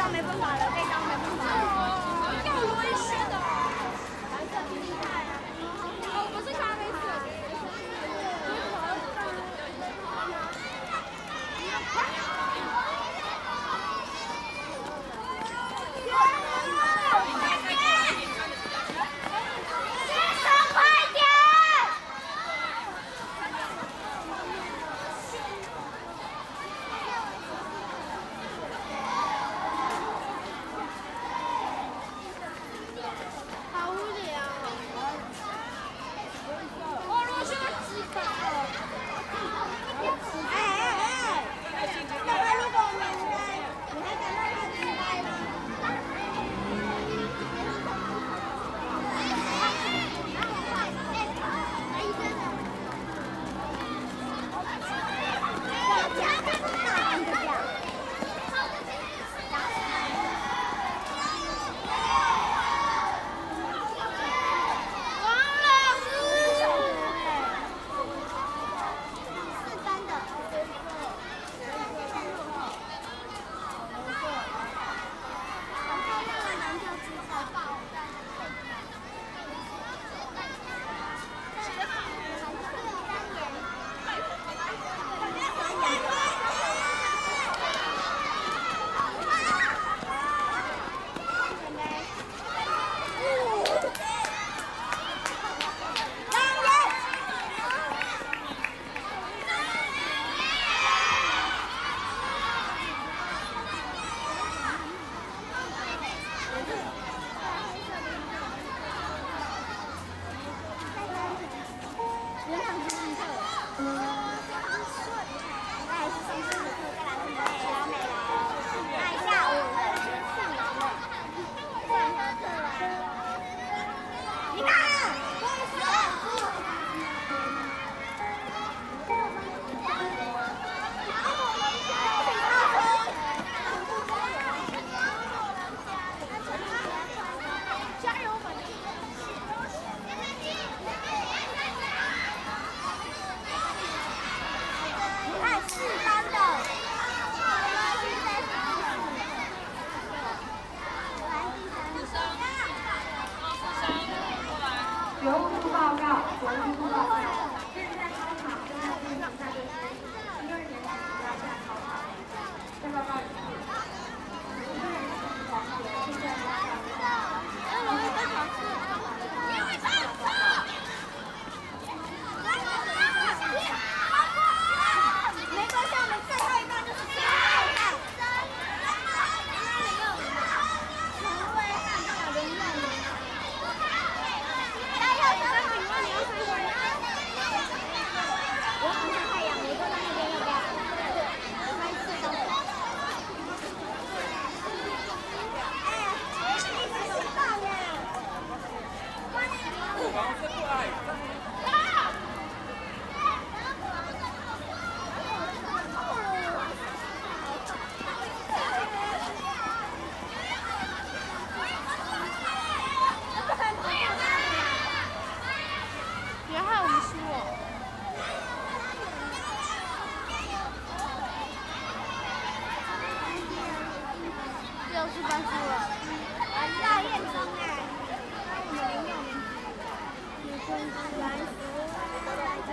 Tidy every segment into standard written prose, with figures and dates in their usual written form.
张没办法了，这张没办法了。要罗伊轩的，蓝色比你大呀。哦，不是咖啡色。好无聊。哦，罗轩几把了？那他如果我们来，你还敢让他击败吗？有务报告，有务报告。现在操场正在进行下课时，12年级要下操场。再报告一次，12年级同学现在要下操场。没关系，我们最后一棒就是最后一棒。陈威汉打林彦霖。加油，陈伟，你要回来。我要看太阳，我坐在那边要不要？开始到了。哎，你很棒哎！王子过来。别害我们输了。又是班输了。赵彦中哎，我们06年级，你真是蓝福大家。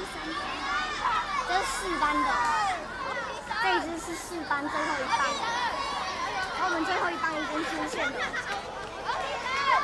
3班，这是4班的，这一只是4班最后一棒，然后我们最后一棒已经出现了。